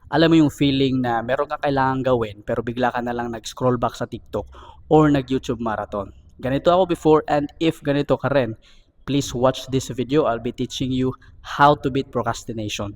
Alam mo yung feeling na meron kang kailangang gawin pero bigla ka na lang nag-scroll back sa TikTok or nag-YouTube marathon. Ganito ako before, and if ganito ka rin, please watch this video. I'll be teaching you how to beat procrastination.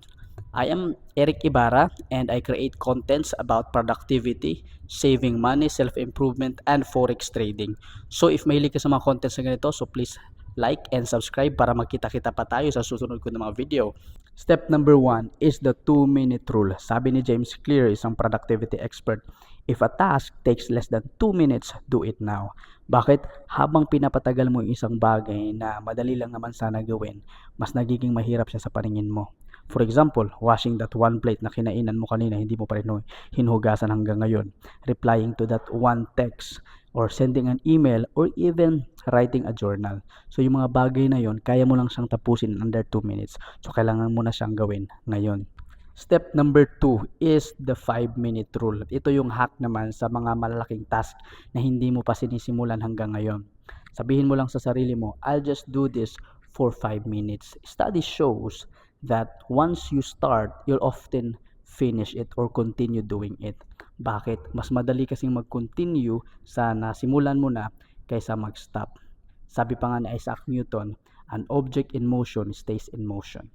I am Eric Ibarra and I create contents about productivity, saving money, self-improvement, and forex trading. So if mahilig ka sa mga contents na ganito, so please like and subscribe para magkita-kita pa tayo sa susunod ko na mga video. Step number 1 is the 2-minute rule. Sabi ni James Clear, isang productivity expert, if a task takes less than 2 minutes, do it now. Bakit? Habang pinapatagal mo yung isang bagay na madali lang naman sana gawin, mas nagiging mahirap siya sa paningin mo. For example, washing that one plate na kinainan mo kanina, hindi mo pa rin hinugasan hanggang ngayon. Replying to that one text, or sending an email, or even writing a journal. So yung mga bagay na yon, kaya mo lang siyang tapusin in under 2 minutes. So kailangan mo na siyang gawin ngayon. Step number 2 is the 5-minute rule. Ito yung hack naman sa mga malalaking task na hindi mo pa sinisimulan hanggang ngayon. Sabihin mo lang sa sarili mo, I'll just do this for 5 minutes. Study shows that once you start, you'll often finish it or continue doing it. Bakit? Mas madali kasing mag-continue sa nasimulan mo na kaysa mag-stop. Sabi pa nga ni Isaac Newton, an object in motion stays in motion.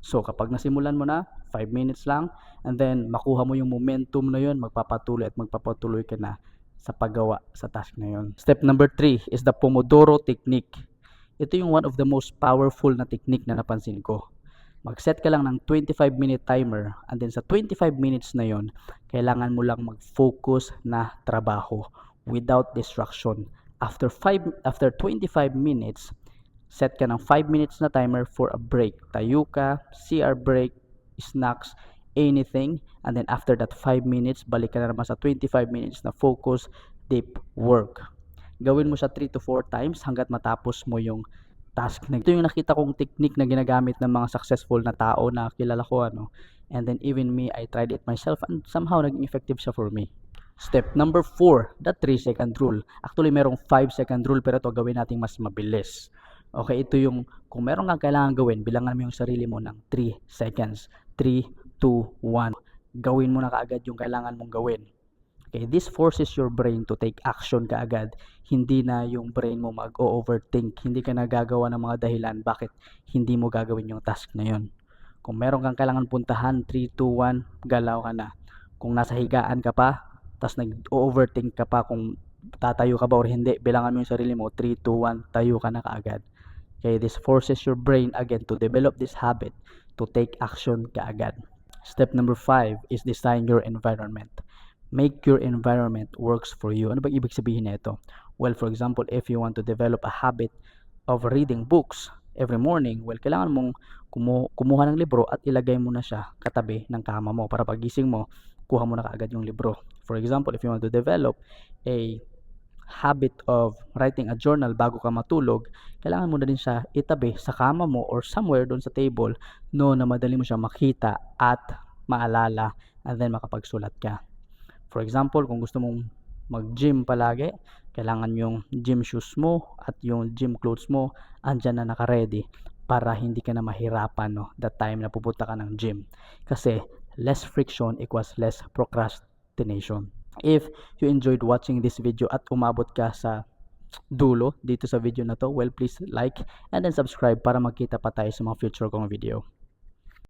So kapag nasimulan mo na, 5 minutes lang, and then makuha mo yung momentum na yun, magpapatuloy at magpapatuloy ka na sa paggawa sa task na yun. Step number 3 is the Pomodoro technique. Ito yung one of the most powerful na technique na napansin ko. Mag-set ka lang ng 25-minute timer, and then sa 25 minutes na yon, kailangan mo lang mag-focus na trabaho without distraction. After 25 minutes, set ka ng 5 minutes na timer for a break. Tayo ka, CR break, snacks, anything, and then after that 5 minutes, balik ka na naman sa 25 minutes na focus, deep work. Gawin mo siya 3 to 4 times hanggat matapos mo yung task na ito. Yung nakita kong technique na ginagamit ng mga successful na tao na kilala ko, and then even me, I tried it myself and somehow naging effective siya for me. Step number 4, the 3-second rule. Actually merong 5-second rule, pero ito gawin natin mas mabilis. Okay, ito yung kung meron kang kailangan gawin, bilangan mo yung sarili mo ng 3 seconds. 3, 2, 1. Gawin mo na kaagad yung kailangan mong gawin. Okay, this forces your brain to take action kaagad. Hindi na yung brain mo mag-overthink. Hindi ka nagagawa ng mga dahilan bakit hindi mo gagawin yung task na yun. Kung meron kang kailangan puntahan, 3, 2, 1, galaw ka na. Kung nasa higaan ka pa, tas nag-overthink ka pa kung tatayo ka ba or hindi, bilangan mo yung sarili mo, 3, 2, 1, tayo ka na kaagad. Okay, this forces your brain again to develop this habit to take action kaagad. Step number 5 is design your environment. Make your environment works for you. Ano ba ibig sabihin nito? Well, for example, if you want to develop a habit of reading books every morning, well, kailangan mong kumuha ng libro at ilagay mo na siya katabi ng kama mo para pagising mo, kuha mo na kaagad yung libro. For example, if you want to develop a habit of writing a journal bago ka matulog, kailangan mo na din siya itabi sa kama mo or somewhere doon sa table na madali mo siya makita at maalala, and then makapagsulat ka. For example, kung gusto mong mag-gym palagi, kailangan yung gym shoes mo at yung gym clothes mo andyan na naka-ready para hindi ka na mahirapan that time na pupunta ka ng gym. Kasi less friction equals less procrastination. If you enjoyed watching this video at umabot ka sa dulo dito sa video na to, well, please like and then subscribe para magkita pa tayo sa mga future kong video.